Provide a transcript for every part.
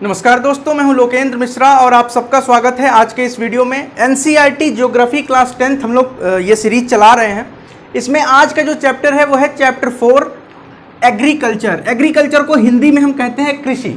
नमस्कार दोस्तों, मैं हूं लोकेंद्र मिश्रा और आप सबका स्वागत है आज के इस वीडियो में। एनसीईआरटी ज्योग्राफी क्लास 10th हम लोग ये सीरीज चला रहे हैं। इसमें आज का जो चैप्टर है वो है चैप्टर 4 एग्रीकल्चर। एग्रीकल्चर को हिंदी में हम कहते हैं कृषि।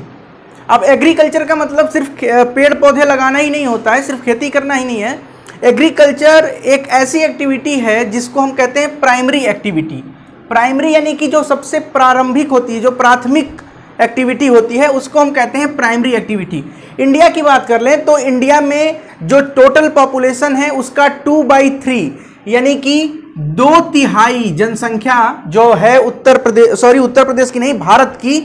अब एग्रीकल्चर का मतलब सिर्फ पेड़ पौधे लगाना ही नहीं होता है, सिर्फ खेती करना ही नहीं है। एग्रीकल्चर एक ऐसी एक्टिविटी है जिसको हम कहते हैं प्राइमरी एक्टिविटी। प्राइमरी यानी कि जो सबसे प्रारंभिक होती है, जो प्राथमिक एक्टिविटी होती है, उसको हम कहते हैं प्राइमरी एक्टिविटी। इंडिया की बात कर लें तो इंडिया में जो टोटल पॉपुलेशन है उसका 2/3 यानी कि 2/3 जनसंख्या जो है उत्तर प्रदेश की नहीं, भारत की,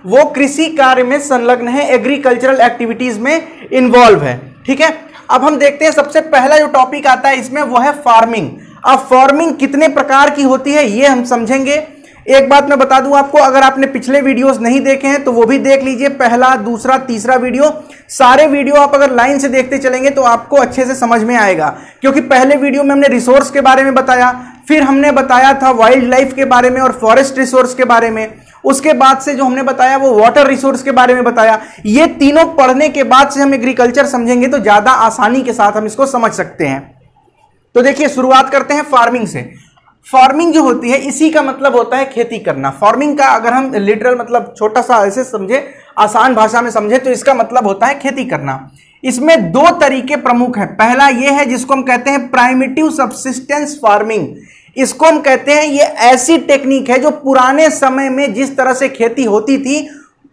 वो कृषि कार्य में संलग्न है, एग्रीकल्चरल एक्टिविटीज में इन्वॉल्व है। ठीक है, अब हम देखते हैं सबसे पहला जो टॉपिक आता है इसमें वो है फार्मिंग। अब फार्मिंग कितने प्रकार की होती है ये हम समझेंगे। एक बात मैं बता दूं आपको, अगर आपने पिछले वीडियोस नहीं देखे हैं तो वो भी देख लीजिए, पहला, दूसरा, तीसरा वीडियो। सारे वीडियो आप अगर लाइन से देखते चलेंगे तो आपको अच्छे से समझ में आएगा, क्योंकि पहले वीडियो में हमने रिसोर्स के बारे में बताया, फिर हमने बताया था वाइल्ड लाइफ के बारे में और फॉरेस्ट रिसोर्स के बारे में। उसके बाद से जो हमने बताया वो वाटर रिसोर्स के बारे में बताया। ये तीनों पढ़ने के बाद से हम एग्रीकल्चर समझेंगे तो ज्यादा आसानी के साथ हम इसको समझ सकते हैं। तो देखिए, शुरुआत करते हैं फार्मिंग से। फार्मिंग जो होती है इसी का मतलब होता है खेती करना। फार्मिंग का अगर हम लिटरल मतलब छोटा सा ऐसे समझे, आसान भाषा में समझे, तो इसका मतलब होता है खेती करना। इसमें दो तरीके प्रमुख हैं। पहला ये है जिसको हम कहते हैं प्राइमिटिव सब्सिस्टेंस फार्मिंग। इसको हम कहते हैं ये ऐसी टेक्निक है जो पुराने समय में जिस तरह से खेती होती थी,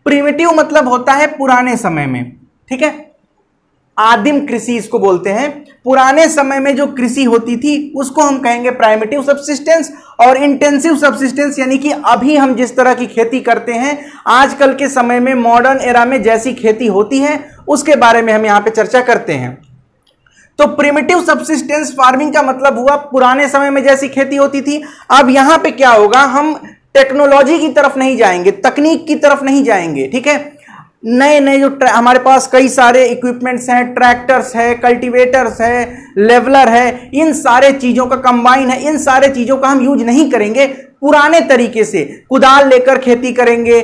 प्रिमिटिव मतलब होता है पुराने समय में, ठीक है, आदिम कृषि इसको बोलते हैं। पुराने समय में जो कृषि होती थी उसको हम कहेंगे प्राइमिटिव सब्सिस्टेंस। और इंटेंसिव सब्सिस्टेंस यानी कि अभी हम जिस तरह की खेती करते हैं आजकल के समय में, मॉडर्न एरा में जैसी खेती होती है उसके बारे में हम यहां पे चर्चा करते हैं। तो प्रिमिटिव सब्सिस्टेंस फार्मिंग का मतलब हुआ पुराने समय में जैसी खेती होती थी। अब यहां पे क्या होगा, हम टेक्नोलॉजी की तरफ नहीं जाएंगे, तकनीक की तरफ नहीं जाएंगे, ठीक है। नए नए जो हमारे पास कई सारे इक्विपमेंट्स हैं, ट्रैक्टर्स है, कल्टीवेटर्स है, लेवलर है, इन सारे चीजों का कंबाइन है, इन सारे चीजों का हम यूज नहीं करेंगे। पुराने तरीके से कुदाल लेकर खेती करेंगे,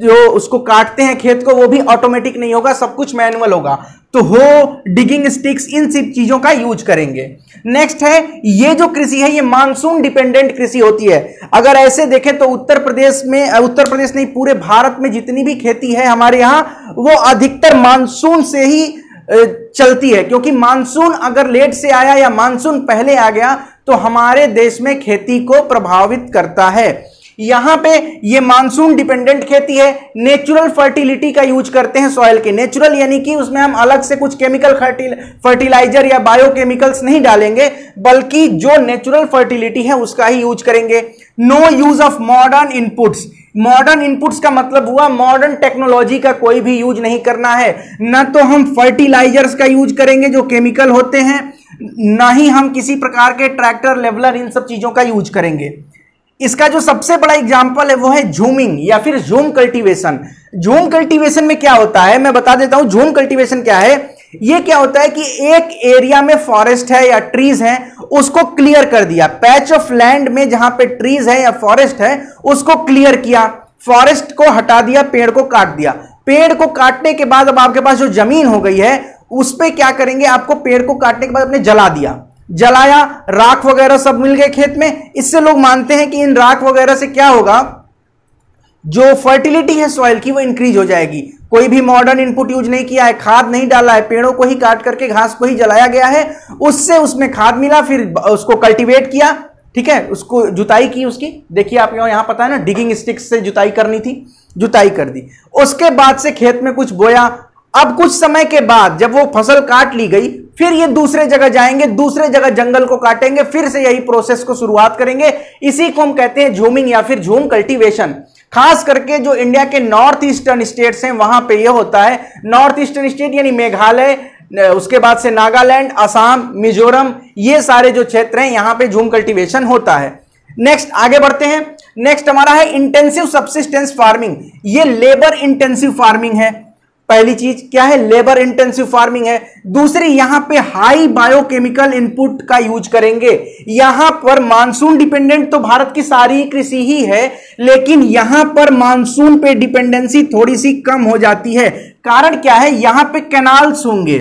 जो उसको काटते हैं खेत को वो भी ऑटोमेटिक नहीं होगा, सब कुछ मैनुअल होगा। तो हो, डिगिंग स्टिक्स, इन सब चीजों का यूज करेंगे। नेक्स्ट है, ये जो कृषि है ये मानसून डिपेंडेंट कृषि होती है। अगर ऐसे देखें तो उत्तर प्रदेश नहीं, पूरे भारत में जितनी भी खेती है हमारे यहां, वो अधिकतर मानसून से ही चलती है। क्योंकि मानसून अगर लेट से आया या मानसून पहले आ गया तो हमारे देश में खेती को प्रभावित करता है। यहां पे ये मानसून डिपेंडेंट खेती है। नेचुरल फर्टिलिटी का यूज करते हैं सॉइल के। नेचुरल यानी कि उसमें हम अलग से कुछ केमिकल फर्टिलाइजर या बायोकेमिकल्स नहीं डालेंगे, बल्कि जो नेचुरल फर्टिलिटी है उसका ही यूज करेंगे। No use of modern inputs. Modern inputs का मतलब हुआ मॉडर्न टेक्नोलॉजी का कोई भी यूज नहीं करना है। न तो हम फर्टिलाइजर्स का यूज करेंगे जो केमिकल होते हैं, ना ही हम किसी प्रकार के ट्रैक्टर, लेवलर, इन सब चीजों का यूज करेंगे। इसका जो सबसे बड़ा एग्जाम्पल है वो है झूमिंग या फिर झूम कल्टीवेशन। झूम कल्टीवेशन में क्या होता है मैं बता देता हूं। झूम कल्टीवेशन क्या है, ये क्या होता है कि एक एरिया में फॉरेस्ट है या ट्रीज है, उसको क्लियर कर दिया। पैच ऑफ लैंड में जहां पे ट्रीज है या फॉरेस्ट है उसको क्लियर किया, फॉरेस्ट को हटा दिया, पेड़ को काट दिया। पेड़ को काटने के बाद अब आपके पास जो जमीन हो गई है उस पे क्या करेंगे, आपको पेड़ को काटने के बाद अपने जला दिया, जलाया, राख वगैरह सब मिल गए खेत में। इससे लोग मानते हैं कि इन राख वगैरह से क्या होगा, जो फर्टिलिटी है सॉइल की वो इंक्रीज हो जाएगी। कोई भी मॉडर्न इनपुट यूज नहीं किया है, खाद नहीं डाला है, पेड़ों को ही काट करके घास को ही जलाया गया है, उससे उसमें खाद मिला, फिर उसको कल्टीवेट किया, ठीक है, उसको जुताई की उसकी। देखिए आप यहां पता है ना, डिगिंग स्टिक्स से जुताई करनी थी, जुताई कर दी। उसके बाद से खेत में कुछ बोया। अब कुछ समय के बाद जब वो फसल काट ली गई, फिर ये दूसरे जगह जाएंगे, दूसरे जगह जंगल को काटेंगे, फिर से यही प्रोसेस को शुरुआत करेंगे। इसी को हम कहते हैं झूमिंग या फिर झूम कल्टीवेशन। खास करके जो इंडिया के नॉर्थ ईस्टर्न स्टेट्स हैं वहां पे ये होता है। नॉर्थ ईस्टर्न स्टेट यानी मेघालय, उसके बाद से नागालैंड, असम, मिजोरम, ये सारे जो क्षेत्र हैं यहां पे झूम कल्टीवेशन होता है। नेक्स्ट आगे बढ़ते हैं। नेक्स्ट हमारा है इंटेंसिव सब्सिस्टेंस फार्मिंग। ये लेबर इंटेंसिव फार्मिंग है। पहली चीज क्या है, लेबर इंटेंसिव फार्मिंग है। दूसरी, यहां पे हाई बायोकेमिकल इनपुट का यूज करेंगे। यहां पर मानसून डिपेंडेंट तो भारत की सारी कृषि ही है, लेकिन यहां पर मानसून पे डिपेंडेंसी थोड़ी सी कम हो जाती है। कारण क्या है, यहां पे कैनाल्स होंगे,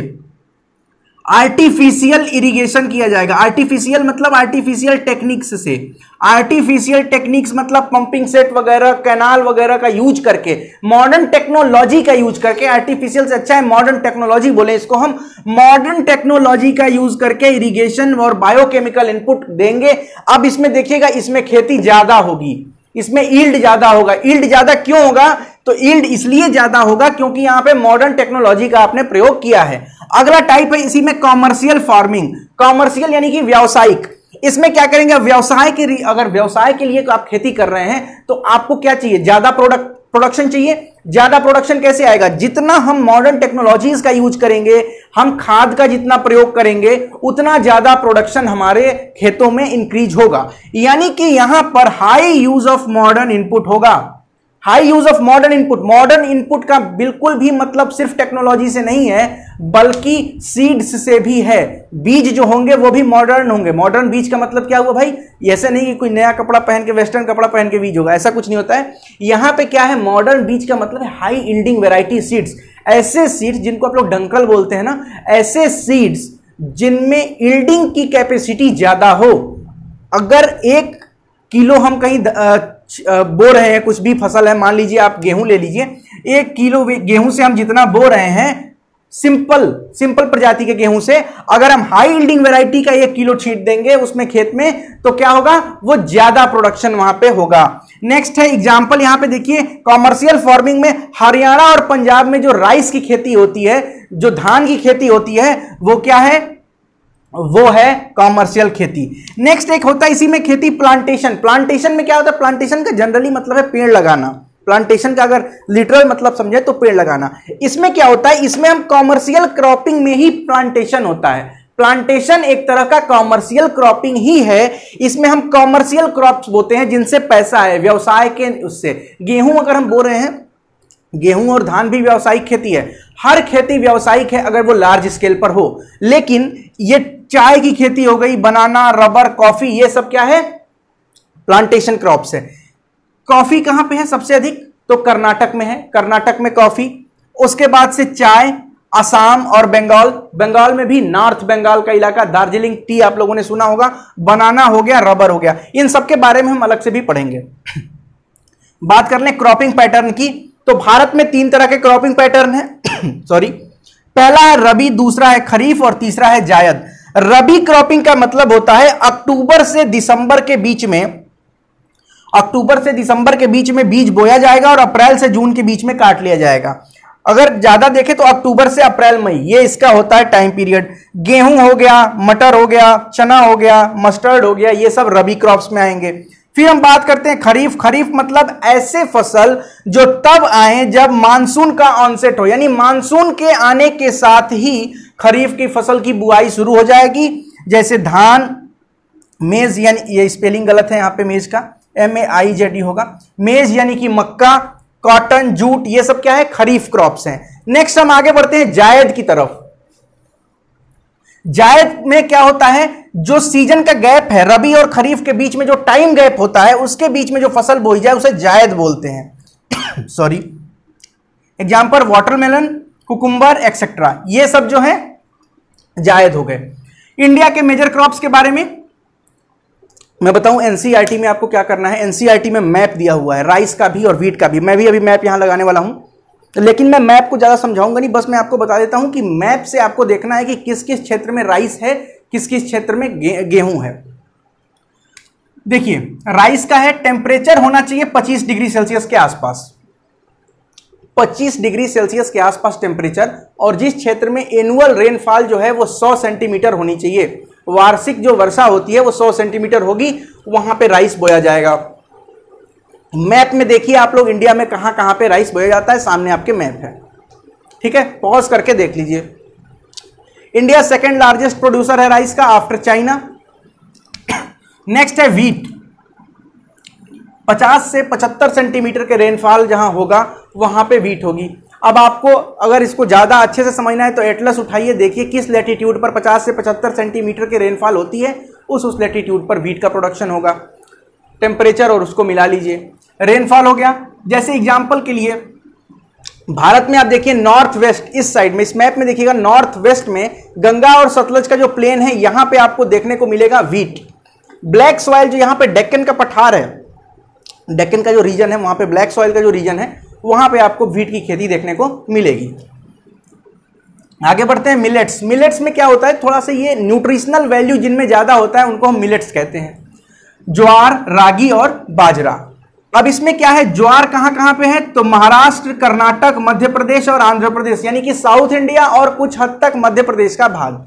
आर्टिफिशियल इरिगेशन किया जाएगा। आर्टिफिशियल मतलब आर्टिफिशियल टेक्निक्स से, आर्टिफिशियल टेक्निक्स मतलब पंपिंग सेट वगैरह, कैनाल वगैरह का यूज करके, मॉडर्न टेक्नोलॉजी का यूज करके, आर्टिफिशियल से अच्छा है मॉडर्न टेक्नोलॉजी बोले इसको हम, मॉडर्न टेक्नोलॉजी का यूज करके इरिगेशन और बायोकेमिकल इनपुट देंगे। अब इसमें देखिएगा, इसमें खेती ज्यादा होगी, इसमें यील्ड ज्यादा होगा। यील्ड ज्यादा क्यों होगा, तो यील्ड इसलिए ज्यादा होगा क्योंकि यहां पे मॉडर्न टेक्नोलॉजी का आपने प्रयोग किया है। अगला टाइप है इसी में कॉमर्शियल फार्मिंग। कॉमर्शियल यानी कि व्यावसायिक। इसमें क्या करेंगे, व्यवसाय के, अगर व्यवसाय के लिए आप खेती कर रहे हैं तो आपको क्या चाहिए, ज्यादा प्रोडक्शन चाहिए। ज्यादा प्रोडक्शन कैसे आएगा, जितना हम मॉडर्न टेक्नोलॉजीज का यूज करेंगे, हम खाद का जितना प्रयोग करेंगे, उतना ज्यादा प्रोडक्शन हमारे खेतों में इंक्रीज होगा। यानी कि यहां पर high use of modern input होगा। High use of modern input, modern input का बिल्कुल भी मतलब सिर्फ टेक्नोलॉजी से नहीं है, बल्कि सीड्स से भी है। बीज जो होंगे वो भी मॉडर्न होंगे। मॉडर्न बीज का मतलब क्या हुआ भाई, ऐसे नहीं कि कोई नया कपड़ा पहन के, वेस्टर्न कपड़ा पहन के बीज होगा, ऐसा कुछ नहीं होता है। यहां पे क्या है, मॉडर्न बीज का मतलब है हाई यील्डिंग वैरायटी सीड्स। ऐसे सीड्स जिनको आप लोग डंकल बोलते हैं ना, ऐसे सीड्स जिनमें यील्डिंग की कैपेसिटी ज्यादा हो। अगर 1 किलो हम कहीं बो रहे हैं, कुछ भी फसल है, मान लीजिए आप गेहूं ले लीजिए, 1 किलो गेहूं से हम जितना बो रहे हैं, सिंपल प्रजाति के गेहूं से, अगर हम हाई यील्डिंग वैरायटी का 1 किलो छींट देंगे उसमें खेत में, तो क्या होगा, वो ज्यादा प्रोडक्शन वहां पे होगा। नेक्स्ट है एग्जांपल, यहां पे देखिए कॉमर्शियल फार्मिंग में हरियाणा और पंजाब में जो राइस की खेती होती है, जो धान की खेती होती है, वो क्या है, वो है कॉमर्शियल खेती। नेक्स्ट एक होता है इसी में खेती प्लांटेशन। प्लांटेशन में क्या होता है, प्लांटेशन का जनरली मतलब है पेड़ लगाना। प्लांटेशन का अगर लिटरल मतलब समझे तो पेड़ लगाना। इसमें क्या होता है, इसमें हम कॉमर्शियल क्रॉपिंग में ही प्लांटेशन होता है। प्लांटेशन एक तरह का कॉमर्शियल क्रॉपिंग ही है। इसमें हम कॉमर्शियल क्रॉप्स बोते हैं जिनसे पैसा है, व्यवसाय के उससे। गेहूं अगर हम बो रहे हैं, गेहूं और धान भी व्यावसायिक खेती है। हर खेती व्यावसायिक है अगर वो लार्ज स्केल पर हो। लेकिन ये चाय की खेती हो गई, बनाना, रबर, कॉफी, ये सब क्या है, प्लांटेशन क्रॉप्स है। कॉफी कहां पे है सबसे अधिक, तो कर्नाटक में है, कर्नाटक में कॉफी। उसके बाद से चाय, असम और बंगाल। बंगाल में भी नॉर्थ बंगाल का इलाका, दार्जिलिंग टी आप लोगों ने सुना होगा। बनाना हो गया, रबर हो गया, इन सब के बारे में हम अलग से भी पढ़ेंगे। बात कर लें क्रॉपिंग पैटर्न की, तो भारत में 3 तरह के क्रॉपिंग पैटर्न है। सॉरी, पहला है रबी, दूसरा है खरीफ और तीसरा है जायद। रबी क्रॉपिंग का मतलब होता है अक्टूबर से दिसंबर के बीच में, अक्टूबर से दिसंबर के बीच में बीज बोया जाएगा और अप्रैल से जून के बीच में काट लिया जाएगा। अगर ज्यादा देखें तो अक्टूबर से अप्रैल मई, ये इसका होता है टाइम पीरियड। गेहूं हो गया, मटर हो गया, चना हो गया, मस्टर्ड हो गया, ये सब रबी क्रॉप्स में आएंगे। फिर हम बात करते हैं खरीफ। खरीफ मतलब ऐसे फसल जो तब आए जब मानसून का ऑनसेट हो, यानी मानसून के आने के साथ ही खरीफ की फसल की बुआई शुरू हो जाएगी। जैसे धान, मेज, यानी ये स्पेलिंग गलत है यहां पे, मेज का MEIZE होगा, मेज यानी कि मक्का, कॉटन, जूट, ये सब क्या है, खरीफ क्रॉप्स हैं। नेक्स्ट हम आगे बढ़ते हैं जायद की तरफ। जायद में क्या होता है, जो सीजन का गैप है, रबी और खरीफ के बीच में जो टाइम गैप होता है, उसके बीच में जो फसल बोई जाए उसे जायद बोलते हैं। Sorry, example watermelon, cucumber etcetera, ये सब जो है जायद हो गए। इंडिया के मेजर क्रॉप्स के बारे में मैं बताऊं, एनसीईआरटी में आपको क्या करना है। एनसीईआरटी में मैप दिया हुआ है, राइस का भी और व्हीट का भी। मैं भी अभी मैप यहां लगाने वाला हूं, लेकिन मैं मैप को ज्यादा समझाऊंगा नहीं, बस मैं आपको बता देता हूं कि मैप से आपको देखना है कि किस किस क्षेत्र में राइस है, किस किस क्षेत्र में गेहूं है। देखिए, राइस का है, टेम्परेचर होना चाहिए 25 डिग्री सेल्सियस के आसपास, 25 डिग्री सेल्सियस के आसपास टेम्परेचर। और जिस क्षेत्र में एनुअल रेनफॉल जो है वो 100 सेंटीमीटर होनी चाहिए, वार्षिक जो वर्षा होती है वो 100 सेंटीमीटर होगी, वहां पे राइस बोया जाएगा। मैप में देखिए आप लोग, इंडिया में कहां कहां पे राइस बोया जाता है, सामने आपके मैप है, ठीक है, पॉज करके देख लीजिए। इंडिया सेकंड लार्जेस्ट प्रोड्यूसर है राइस का आफ्टर चाइना। नेक्स्ट है व्हीट। 50 से 75 सेंटीमीटर के रेनफॉल जहां होगा वहां पे व्हीट होगी। अब आपको अगर इसको ज्यादा अच्छे से समझना है तो एटलस उठाइए, देखिए किस लैटिट्यूड पर 50 से 75 सेंटीमीटर के रेनफॉल होती है, उस लैटिट्यूड पर व्हीट का प्रोडक्शन होगा। टेम्परेचर और उसको मिला लीजिए, रेनफॉल हो गया। जैसे एग्जांपल के लिए भारत में आप देखिए नॉर्थ वेस्ट, इस साइड में, इस मैप में देखिएगा नॉर्थ वेस्ट में गंगा और सतलज का जो प्लेन है यहां पे आपको देखने को मिलेगा व्हीट। ब्लैक सॉइल जो यहां पे डेक्कन का पठार है, डेक्कन का जो रीजन है वहां पे ब्लैक सॉइल का जो रीजन है वहां पे आपको व्हीट की खेती देखने को मिलेगी। आगे बढ़ते हैं मिलेट्स। मिलेट्स में क्या होता है, थोड़ा सा ये न्यूट्रिशनल वैल्यू जिनमें ज्यादा होता है उनको हम मिलेट्स कहते हैं, ज्वार, रागी और बाजरा। अब इसमें क्या है, ज्वार कहां कहां पे है, तो महाराष्ट्र, कर्नाटक, मध्य प्रदेश और आंध्र प्रदेश, यानी कि साउथ इंडिया और कुछ हद तक मध्य प्रदेश का भाग।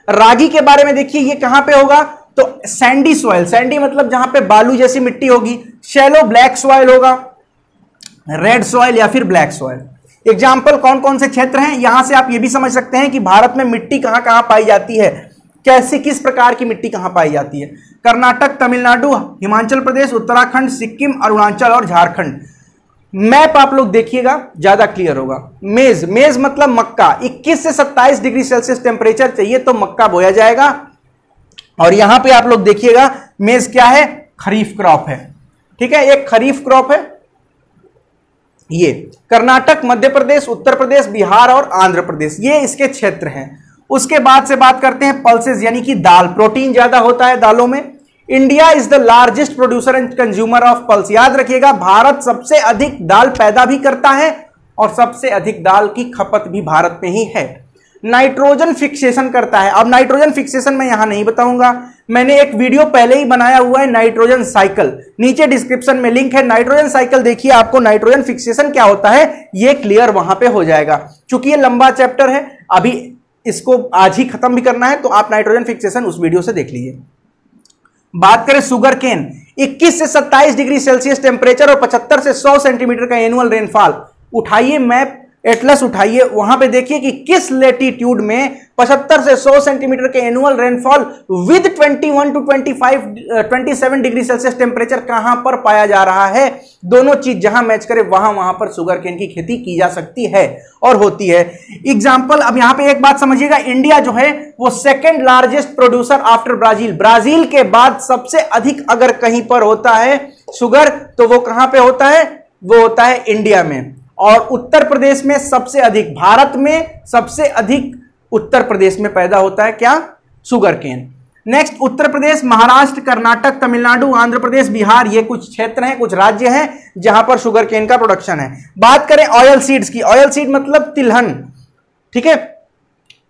रागी के बारे में देखिए ये कहां पे होगा, तो सैंडी सॉइल, सैंडी मतलब जहां पे बालू जैसी मिट्टी होगी, शैलो ब्लैक सॉइल होगा, रेड सॉइल या फिर ब्लैक सॉइल। एग्जाम्पल कौन कौन से क्षेत्र हैं, यहां से आप ये भी समझ सकते हैं कि भारत में मिट्टी कहां कहां पाई जाती है, कैसे किस प्रकार की मिट्टी कहां पाई जाती है। कर्नाटक, तमिलनाडु, हिमाचल प्रदेश, उत्तराखंड, सिक्किम, अरुणाचल और झारखंड। मैप आप लोग देखिएगा ज्यादा क्लियर होगा। मेज, मेज मतलब मक्का, 21 से 27 डिग्री सेल्सियस टेम्परेचर चाहिए तो मक्का बोया जाएगा। और यहां पे आप लोग देखिएगा मेज क्या है, खरीफ क्रॉप है, ठीक है, एक खरीफ क्रॉप है ये। कर्नाटक, मध्य प्रदेश, उत्तर प्रदेश, बिहार और आंध्र प्रदेश ये इसके क्षेत्र हैं। उसके बाद से बात करते हैं पल्सेस, यानी कि दाल, प्रोटीन ज्यादा होता है दालों में। India is the largest producer and consumer of pulse. याद रखिएगा भारत सबसे अधिक दाल पैदा भी करता है और सबसे अधिक दाल की खपत भी भारत में ही है। नाइट्रोजन फिक्सेशन करता है। अब नाइट्रोजन फिक्सेशन मैं यहां नहीं बताऊंगा, मैंने एक वीडियो पहले ही बनाया हुआ है नाइट्रोजन साइकिल, नीचे डिस्क्रिप्शन में लिंक है, नाइट्रोजन साइकिल देखिए, आपको नाइट्रोजन फिक्सेशन क्या होता है ये क्लियर वहां पे हो जाएगा। चूंकि ये लंबा चैप्टर है, अभी इसको आज ही खत्म भी करना है तो आप नाइट्रोजन फिक्सेशन उस वीडियो से देख लीजिए। बात करें शुगर केन, 21 से 27 डिग्री सेल्सियस टेम्परेचर और 75 से 100 सेंटीमीटर का एनुअल रेनफॉल। उठाइए मैप, एटलस उठाइए, वहां पे देखिए कि किस लेटीट्यूड में 75 से 100 सेंटीमीटर के annual rainfall with 21 to 27 degree Celsius temperature कहां पर पाया जा रहा है। दोनों चीज जहां मैच करे वहां पर शुगर केन की खेती की जा सकती है और होती है। एग्जाम्पल, अब यहां पे एक बात समझिएगा, इंडिया जो है वो second largest producer after Brazil, Brazil के बाद सबसे अधिक अगर कहीं पर होता है शुगर तो वो कहां पे होता है, वो होता है इंडिया में। और उत्तर प्रदेश में सबसे अधिक, भारत में सबसे अधिक उत्तर प्रदेश में पैदा होता है क्या, sugar cane. Next Uttar Pradesh, Maharashtra, Karnataka, Tamil Nadu, Andhra Pradesh, Bihar ये कुछ क्षेत्र हैं, कुछ राज्य हैं जहां पर शुगर केन का प्रोडक्शन है। बात करें ऑयल सीड्स की, ऑयल सीड मतलब तिलहन, ठीक है,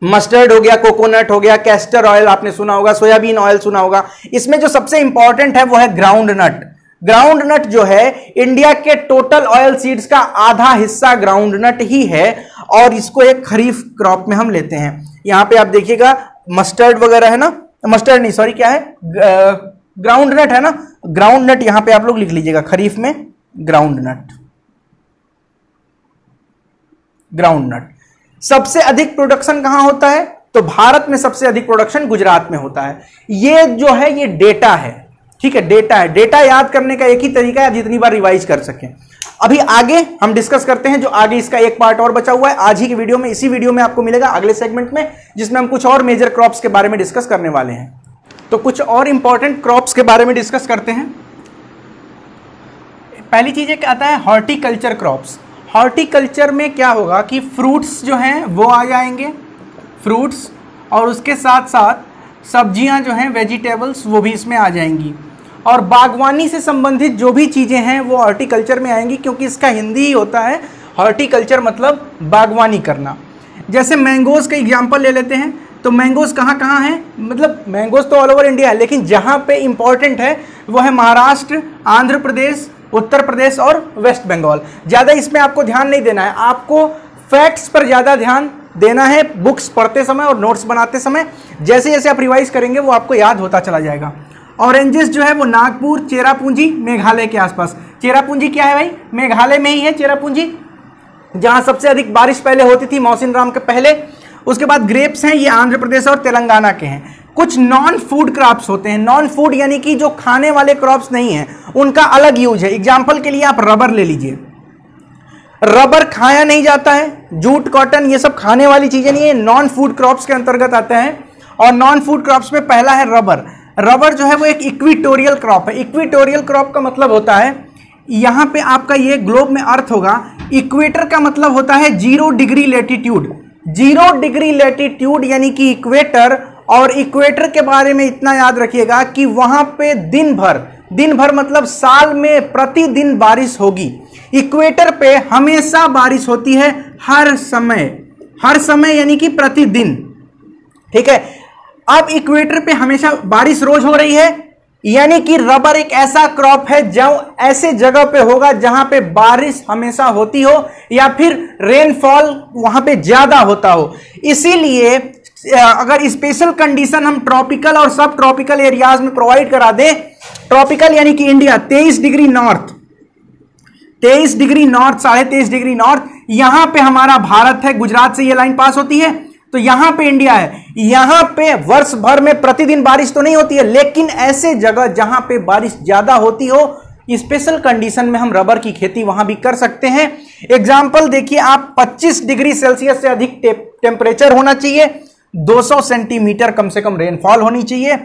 मस्टर्ड हो गया, कोकोनट हो गया, कैस्टर ऑयल आपने सुना होगा, सोयाबीन ऑयल सुना होगा। इसमें जो सबसे इंपॉर्टेंट है वो है ग्राउंड नट। ग्राउंड नट जो है इंडिया के टोटल ऑयल सीड्स का आधा हिस्सा ग्राउंड नट ही है और इसको एक खरीफ क्रॉप में हम लेते हैं। यहां पे आप देखिएगा मस्टर्ड वगैरह है ना, मस्टर्ड नहीं सॉरी क्या है, ग्राउंड नट है ना, ग्राउंड नट यहां पे आप लोग लिख लीजिएगा, खरीफ में ग्राउंड नट, ग्राउंड नट। सबसे अधिक प्रोडक्शन कहां होता है, तो भारत में सबसे अधिक प्रोडक्शन गुजरात में होता है। ये जो है ये डेटा है, ठीक है, डेटा है। डेटा याद करने का एक ही तरीका है, आप जितनी बार रिवाइज कर सकें। अभी आगे हम डिस्कस करते हैं, जो आगे इसका एक पार्ट और बचा हुआ है आज ही की वीडियो में, इसी वीडियो में आपको मिलेगा अगले सेगमेंट में, जिसमें हम कुछ और मेजर क्रॉप्स के बारे में डिस्कस करने वाले हैं। तो कुछ और इंपॉर्टेंट क्रॉप्स के बारे में डिस्कस करते हैं। पहली चीज एक आता है हॉर्टिकल्चर क्रॉप्स। हॉर्टिकल्चर में क्या होगा कि फ्रूट्स जो हैं वो आ जाएंगे, फ्रूट्स, और उसके साथ साथ सब्जियां जो हैं वेजिटेबल्स वो भी इसमें आ जाएंगी, और बागवानी से संबंधित जो भी चीज़ें हैं वो हॉर्टिकल्चर में आएंगी, क्योंकि इसका हिंदी ही होता है हॉर्टिकल्चर मतलब बागवानी करना। जैसे मैंगोज़ का एग्जांपल ले लेते हैं, तो मैंगोज़ कहाँ कहाँ हैं, मतलब मैंगोज़ तो ऑल ओवर इंडिया है, लेकिन जहाँ पे इम्पॉर्टेंट है वो है महाराष्ट्र, आंध्र प्रदेश, उत्तर प्रदेश और वेस्ट बंगाल। ज़्यादा इसमें आपको ध्यान नहीं देना है, आपको फैक्ट्स पर ज़्यादा ध्यान देना है बुक्स पढ़ते समय और नोट्स बनाते समय। जैसे जैसे आप रिवाइज करेंगे वो आपको याद होता चला जाएगा। ऑरेंजेस जो है वो नागपुर, चेरापूंजी, मेघालय के आसपास। चेरापूंजी क्या है भाई, मेघालय में ही है चेरापूंजी, जहां सबसे अधिक बारिश पहले होती थी मौसम राम के पहले। उसके बाद ग्रेप्स हैं, ये आंध्र प्रदेश और तेलंगाना के हैं। कुछ नॉन फूड क्रॉप्स होते हैं, नॉन फूड यानी कि जो खाने वाले क्रॉप्स नहीं हैं, उनका अलग यूज है। एग्जाम्पल के लिए आप रबर ले लीजिए, रबर खाया नहीं जाता है, जूट, कॉटन ये सब खाने वाली चीजें नहीं है, नॉन फूड क्रॉप्स के अंतर्गत आते हैं। और नॉन फूड क्रॉप्स में पहला है रबर। रबर जो है वो एक इक्विटोरियल क्रॉप है। इक्विटोरियल क्रॉप का मतलब होता है यहां पे आपका ये ग्लोब में अर्थ होगा। इक्वेटर का मतलब होता है 0 डिग्री लेटीट्यूड। 0 डिग्री लेटीट्यूड यानी कि इक्वेटर। और इक्वेटर के बारे में इतना याद रखिएगा कि वहां पे दिन भर मतलब साल में प्रतिदिन बारिश होगी। इक्वेटर पे हमेशा बारिश होती है, हर समय यानी कि प्रतिदिन। ठीक है, अब इक्वेटर पे हमेशा बारिश रोज हो रही है, यानी कि रबर एक ऐसा क्रॉप है जो ऐसे जगह पे होगा जहां पे बारिश हमेशा होती हो या फिर रेनफॉल वहां पे ज्यादा होता हो। इसीलिए अगर स्पेशल कंडीशन हम ट्रॉपिकल और सब ट्रॉपिकल एरियाज में प्रोवाइड करा दें, ट्रॉपिकल यानी कि India 23 degree north, 23.5 degree north, यहां पे हमारा भारत है, गुजरात से ये लाइन पास होती है, तो यहां पे इंडिया है। यहां पे वर्ष भर में प्रतिदिन बारिश तो नहीं होती है, लेकिन ऐसे जगह जहां पे बारिश ज्यादा होती हो, स्पेशल कंडीशन में हम रबर की खेती वहां भी कर सकते हैं। एग्जाम्पल देखिए आप, 25 डिग्री सेल्सियस से अधिक टेम्परेचर होना चाहिए, 200 सेंटीमीटर कम से कम रेनफॉल होनी चाहिए।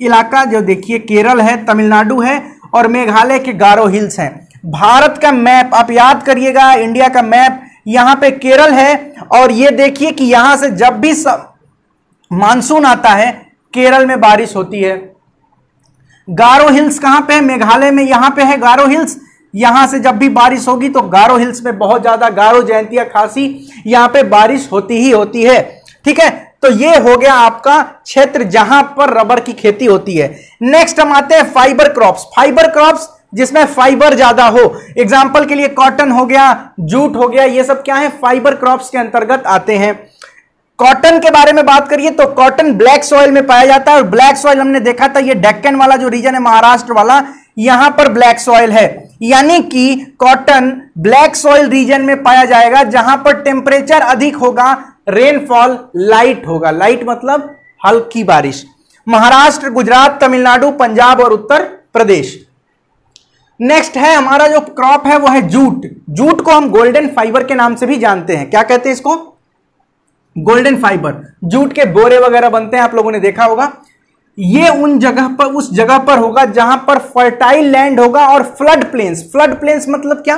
इलाका जो देखिए केरल है, तमिलनाडु है और मेघालय के गारो हिल्स हैं। भारत का मैप आप याद करिएगा, इंडिया का मैप, यहां पे केरल है और ये देखिए कि यहां से जब भी मानसून आता है केरल में बारिश होती है। गारो हिल्स कहां पे है? मेघालय में, यहां पे है गारो हिल्स। यहां से जब भी बारिश होगी तो गारो हिल्स में बहुत ज्यादा, गारो, जयंतिया, खासी, यहां पे बारिश होती ही होती है। ठीक है, तो ये हो गया आपका क्षेत्र जहां पर रबर की खेती होती है। नेक्स्ट हम आते हैं फाइबर क्रॉप्स। फाइबर क्रॉप्स जिसमें फाइबर ज्यादा हो, एग्जाम्पल के लिए कॉटन हो गया, जूट हो गया, ये सब क्या है? फाइबर क्रॉप्स के अंतर्गत आते हैं। कॉटन के बारे में बात करिए तो कॉटन ब्लैक सॉइल में पाया जाता है और ब्लैक सॉइल हमने देखा था, ये डेक्कन वाला जो रीजन है, महाराष्ट्र वाला, यहां पर ब्लैक सॉइल है। यानी कि कॉटन ब्लैक सॉइल रीजन में पाया जाएगा जहां पर टेम्परेचर अधिक होगा, रेनफॉल लाइट होगा। लाइट मतलब हल्की बारिश। महाराष्ट्र, गुजरात, तमिलनाडु, पंजाब और उत्तर प्रदेश। नेक्स्ट है हमारा जो क्रॉप है वो है जूट। जूट को हम गोल्डन फाइबर के नाम से भी जानते हैं। क्या कहते हैं इसको? Golden fibre. जूट के बोरे वगैरह बनते हैं, आप लोगों ने देखा होगा। ये उस जगह पर होगा जहां पर फर्टाइल लैंड होगा और फ्लड प्लेन्स। फ्लड प्लेन्स मतलब क्या?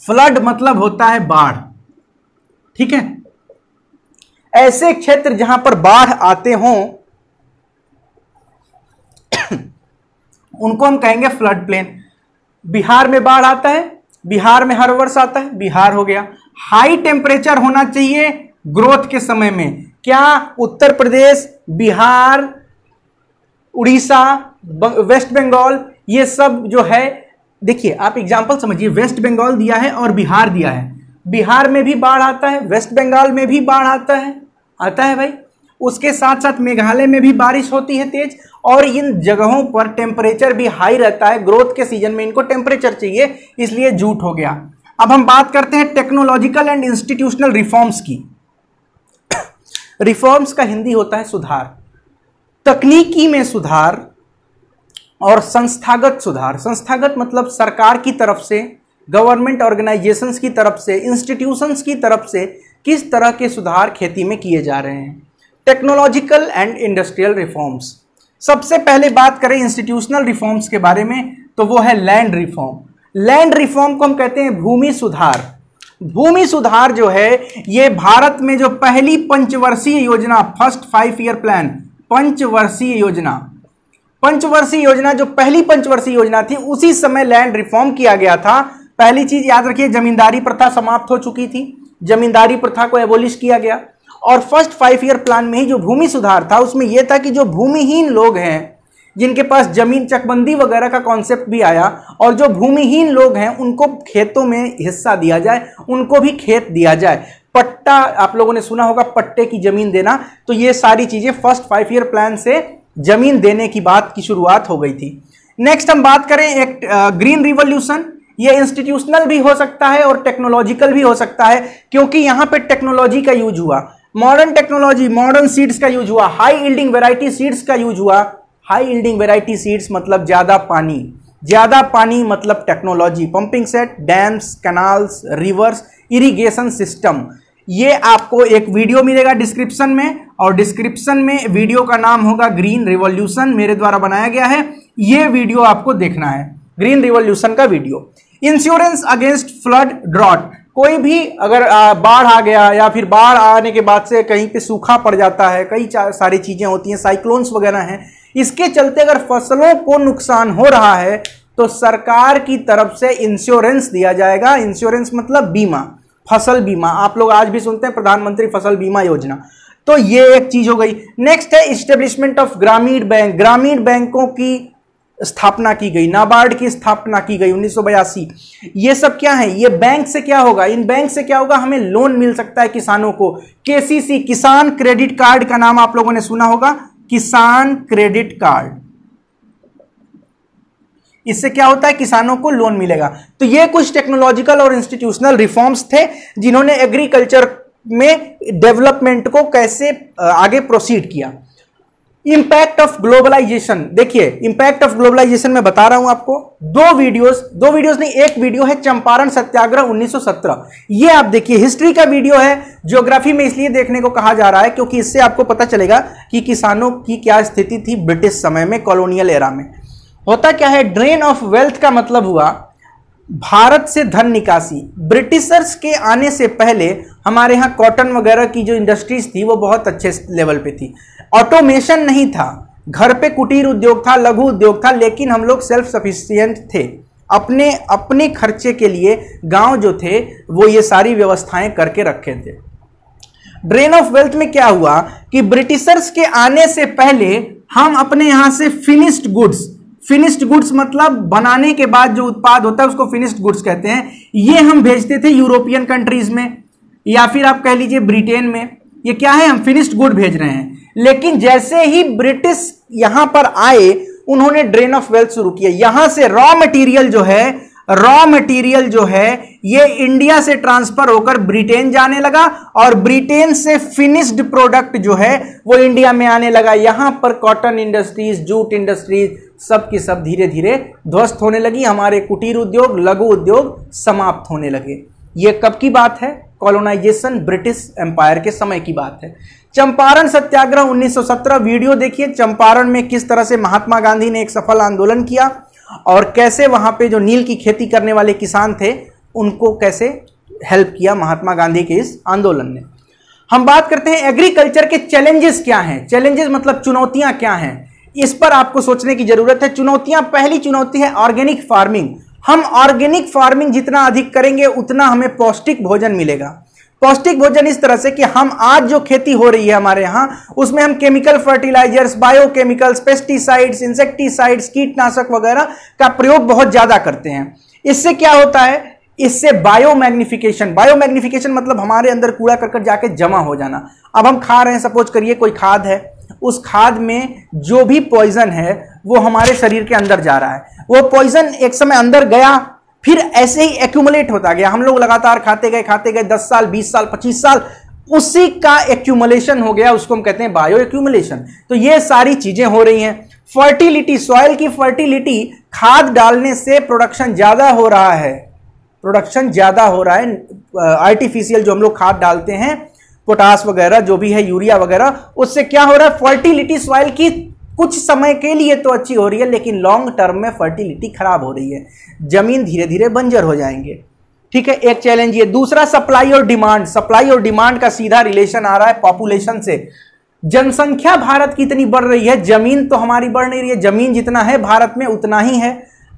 फ्लड मतलब होता है बाढ़। ठीक है, ऐसे क्षेत्र जहां पर बाढ़ आते हों उनको हम कहेंगे फ्लड प्लेन। बिहार में बाढ़ आता है, बिहार में हर वर्ष आता है, बिहार हो गया। हाई टेम्परेचर होना चाहिए ग्रोथ के समय में। क्या? उत्तर प्रदेश, बिहार, उड़ीसा, वेस्ट बंगाल, ये सब जो है, देखिए आप एग्जांपल समझिए, वेस्ट बंगाल दिया है और बिहार दिया है। बिहार में भी बाढ़ आता है, वेस्ट बंगाल में भी बाढ़ आता है भाई। उसके साथ साथ मेघालय में भी बारिश होती है तेज, और इन जगहों पर टेम्परेचर भी हाई रहता है। ग्रोथ के सीजन में इनको टेम्परेचर चाहिए, इसलिए जूट हो गया। अब हम बात करते हैं टेक्नोलॉजिकल एंड इंस्टीट्यूशनल रिफॉर्म्स की। रिफॉर्म्स का हिंदी होता है सुधार। तकनीकी में सुधार और संस्थागत सुधार। संस्थागत मतलब सरकार की तरफ से, गवर्नमेंट ऑर्गेनाइजेशंस की तरफ से, इंस्टीट्यूशंस की तरफ से किस तरह के सुधार खेती में किए जा रहे हैं। Technological and industrial reforms. सबसे पहले बात करें इंस्टीट्यूशनल रिफॉर्म्स के बारे में तो वो है लैंड रिफॉर्म। लैंड रिफॉर्म को हम कहते हैं भूमि सुधार। भूमि सुधार जो है ये भारत में जो पहली पंचवर्षीय योजना, फर्स्ट 5 ईयर प्लान, पंचवर्षीय योजना जो पहली पंचवर्षीय योजना थी, उसी समय लैंड रिफॉर्म किया गया था। पहली चीज याद रखिए, जमींदारी प्रथा समाप्त हो चुकी थी, जमींदारी प्रथा को एबोलिश किया गया। और फर्स्ट 5 ईयर प्लान में ही जो भूमि सुधार था उसमें यह था कि जो भूमिहीन लोग हैं, जिनके पास जमीन, चकबंदी वगैरह का कॉन्सेप्ट भी आया, और जो भूमिहीन लोग हैं उनको खेतों में हिस्सा दिया जाए, उनको भी खेत दिया जाए। पट्टा, आप लोगों ने सुना होगा, पट्टे की जमीन देना। तो ये सारी चीजें फर्स्ट 5 ईयर प्लान से जमीन देने की बात की शुरुआत हो गई थी। नेक्स्ट हम बात करें एक ग्रीन रिवॉल्यूशन। ये इंस्टीट्यूशनल भी हो सकता है और टेक्नोलॉजिकल भी हो सकता है, क्योंकि यहां पे टेक्नोलॉजी का यूज हुआ, मॉडर्न टेक्नोलॉजी, मॉडर्न सीड्स का यूज हुआ, हाई यील्डिंग वैरायटी सीड्स का यूज हुआ। हाई यील्डिंग वैरायटी सीड्स मतलब ज्यादा पानी मतलब technology, pumping set, dams, canals, reverse, irrigation system. ये आपको एक वीडियो मिलेगा डिस्क्रिप्शन में, और डिस्क्रिप्शन में वीडियो का नाम होगा ग्रीन रिवॉल्यूशन, मेरे द्वारा बनाया गया है। ये वीडियो आपको देखना है। ग्रीन रिवॉल्यूशन का video. Insurance against flood drought, कोई भी अगर बाढ़ आ गया या फिर बाढ़ आने के बाद से कहीं पे सूखा पड़ जाता है, कई सारी चीजें होती हैं, साइक्लोन्स वगैरह हैं, इसके चलते अगर फसलों को नुकसान हो रहा है तो सरकार की तरफ से इंश्योरेंस दिया जाएगा। इंश्योरेंस मतलब बीमा, फसल बीमा, आप लोग आज भी सुनते हैं प्रधानमंत्री फसल बीमा योजना, तो ये एक चीज हो गई। नेक्स्ट है इस्टेब्लिशमेंट ऑफ ग्रामीण बैंक, ग्रामीण बैंकों की स्थापना की गई, नाबार्ड की स्थापना की गई 1982। ये सब क्या है, ये बैंक से क्या होगा, इन बैंक से क्या होगा, हमें लोन मिल सकता है किसानों को। केसीसी, किसान क्रेडिट कार्ड का नाम आप लोगों ने सुना होगा, किसान क्रेडिट कार्ड, इससे क्या होता है, किसानों को लोन मिलेगा। तो ये कुछ टेक्नोलॉजिकल और इंस्टीट्यूशनल रिफॉर्म्स थे जिन्होंने एग्रीकल्चर में डेवलपमेंट को कैसे आगे प्रोसीड किया। इंपैक्ट ऑफ ग्लोबलाइजेशन, देखिए इंपैक्ट ऑफ ग्लोबलाइजेशन में बता रहा हूं आपको, दो वीडियोस नहीं, एक वीडियो है चंपारण सत्याग्रह 1917, ये आप देखिए, हिस्ट्री का वीडियो है, ज्योग्राफी में इसलिए देखने को कहा जा रहा है क्योंकि इससे आपको पता चलेगा कि किसानों की क्या स्थिति थी ब्रिटिश समय में, कॉलोनियल एरा में। होता क्या है, ड्रेन ऑफ वेल्थ का मतलब हुआ भारत से धन निकासी। ब्रिटिशर्स के आने से पहले हमारे यहाँ कॉटन वगैरह की जो इंडस्ट्रीज थी वो बहुत अच्छे लेवल पे थी, ऑटोमेशन नहीं था, घर पे कुटीर उद्योग था, लघु उद्योग था, लेकिन हम लोग सेल्फ सफिशिएंट थे, अपने खर्चे के लिए गांव जो थे वो ये सारी व्यवस्थाएं करके रखे थे। ड्रेन ऑफ वेल्थ में क्या हुआ कि ब्रिटिशर्स के आने से पहले हम अपने यहां से फिनिश्ड गुड्स मतलब बनाने के बाद जो उत्पाद होता है उसको फिनिश्ड गुड्स कहते हैं, ये हम भेजते थे यूरोपियन कंट्रीज में या फिर आप कह लीजिए ब्रिटेन में। ये क्या है, हम फिनिश्ड गुड भेज रहे हैं। लेकिन जैसे ही ब्रिटिश यहां पर आए उन्होंने ड्रेन ऑफ वेल्थ शुरू किया, यहां से रॉ मटेरियल जो है ये इंडिया से ट्रांसफर होकर ब्रिटेन जाने लगा और ब्रिटेन से फिनिश्ड प्रोडक्ट जो है वो इंडिया में आने लगा। यहां पर कॉटन इंडस्ट्रीज, जूट इंडस्ट्रीज सब की सब धीरे धीरे ध्वस्त होने लगी, हमारे कुटीर उद्योग, लघु उद्योग समाप्त होने लगे। ये कब की बात है, कॉलोनाइजेशन ब्रिटिश एम्पायर के समय की बात है। चंपारण सत्याग्रह 1917 वीडियो देखिए, चंपारण में किस तरह से महात्मा गांधी ने एक सफल आंदोलन किया और कैसे वहां पे जो नील की खेती करने वाले किसान थे उनको कैसे हेल्प किया महात्मा गांधी के इस आंदोलन ने। हम बात करते हैं एग्रीकल्चर के चैलेंजेस क्या हैं, चैलेंजेस मतलब चुनौतियां क्या हैं, इस पर आपको सोचने की जरूरत है। चुनौतियां, पहली चुनौती है ऑर्गेनिक फार्मिंग। हम ऑर्गेनिक फार्मिंग जितना अधिक करेंगे उतना हमें पौष्टिक भोजन मिलेगा। पौष्टिक भोजन इस तरह से कि हम आज जो खेती हो रही है हमारे यहां उसमें हम chemical fertilisers, biochemicals, pesticides, insecticides, कीटनाशक वगैरह का प्रयोग बहुत ज्यादा करते हैं। इससे क्या होता है, इससे बायोमैग्निफिकेशन मतलब हमारे अंदर कूड़ा करकट जाके जमा हो जाना। अब हम खा रहे हैं, सपोज करिए कोई खाद है, उस खाद में जो भी पॉइजन है वो हमारे शरीर के अंदर जा रहा है, वो पॉइजन एक समय अंदर गया, फिर ऐसे ही एक्यूमुलेट होता गया, हम लोग लगातार खाते गए 10 साल, 20 साल, 25 साल, उसी का एक्यूमुलेशन हो गया, उसको हम कहते हैं बायो एक्यूमुलेशन। तो ये सारी चीजें हो रही हैं। फर्टिलिटी, सॉइल की फर्टिलिटी, खाद डालने से प्रोडक्शन ज्यादा हो रहा है, आर्टिफिशियल जो हम लोग खाद डालते हैं, पोटास वगैरह जो भी है, यूरिया वगैरह, उससे क्या हो रहा है, फर्टिलिटी सॉइल की कुछ समय के लिए तो अच्छी हो रही है लेकिन लॉन्ग टर्म में फर्टिलिटी खराब हो रही है, जमीन धीरे धीरे बंजर हो जाएंगे। ठीक है, एक चैलेंज ये। दूसरा सप्लाई और डिमांड का सीधा रिलेशन आ रहा है पॉपुलेशन से। जनसंख्या भारत की इतनी बढ़ रही है, जमीन तो हमारी बढ़ नहीं रही है, जमीन जितना है भारत में उतना ही है,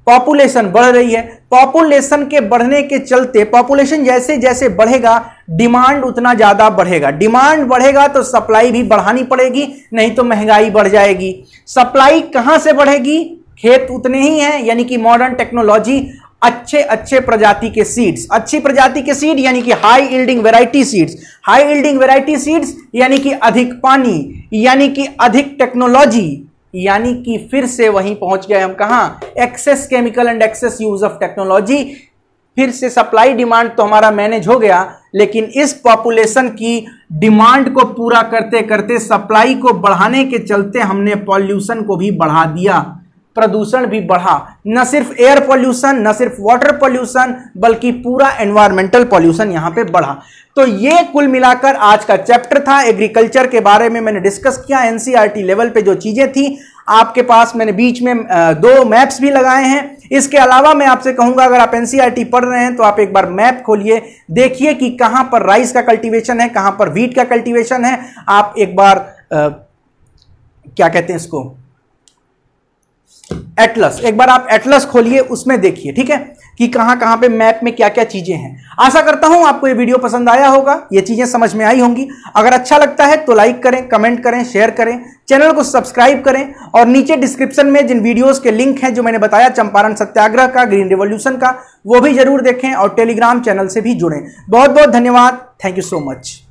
पॉपुलेशन बढ़ रही है। पॉपुलेशन के बढ़ने के चलते, पॉपुलेशन जैसे जैसे बढ़ेगा डिमांड उतना ज्यादा बढ़ेगा, डिमांड बढ़ेगा तो सप्लाई भी बढ़ानी पड़ेगी, नहीं तो महंगाई बढ़ जाएगी। सप्लाई कहां से बढ़ेगी, खेत उतने ही हैं, यानी कि मॉडर्न टेक्नोलॉजी, अच्छे प्रजाति के सीड्स, अच्छी प्रजाति के सीड यानी कि हाई यील्डिंग वैरायटी सीड्स, यानी कि अधिक पानी, यानी कि अधिक टेक्नोलॉजी, यानी कि फिर से वहीं पहुंच गए हम कहां, excess chemical and excess use of technology. फिर से सप्लाई डिमांड तो हमारा मैनेज हो गया, लेकिन इस पॉपुलेशन की डिमांड को पूरा करते करते सप्लाई को बढ़ाने के चलते हमने पॉल्यूशन को भी बढ़ा दिया, प्रदूषण भी बढ़ा, न सिर्फ एयर पॉल्यूशन, न सिर्फ वाटर पॉल्यूशन, बल्कि पूरा एनवायरमेंटल पॉल्यूशन यहां पे बढ़ा। तो ये कुल मिलाकर आज का चैप्टर था एग्रीकल्चर के बारे में, मैंने डिस्कस किया एनसीईआरटी लेवल पे जो चीजें थी। आपके पास मैंने बीच में 2 मैप्स भी लगाए हैं। इसके अलावा मैं आपसे कहूंगा, अगर आप एनसीईआरटी पढ़ रहे हैं तो आप एक बार मैप खोलिए, देखिए कि कहां पर राइस का कल्टीवेशन है, कहां पर व्हीट का कल्टीवेशन है। आप एक बार क्या कहते हैं इसको, एटलस, एक बार आप एटलस खोलिए, उसमें देखिए, ठीक है, कि कहां कहां पे मैप में क्या क्या चीजें हैं। आशा करता हूं आपको ये वीडियो पसंद आया होगा, ये चीजें समझ में आई होंगी। अगर अच्छा लगता है तो लाइक करें, कमेंट करें, शेयर करें, चैनल को सब्सक्राइब करें और नीचे डिस्क्रिप्शन में जिन वीडियोस के लिंक हैं जो मैंने बताया, चंपारण सत्याग्रह का, ग्रीन रिवॉल्यूशन का, वो भी जरूर देखें और टेलीग्राम चैनल से भी जुड़ें। बहुत बहुत धन्यवाद। Thank you so much.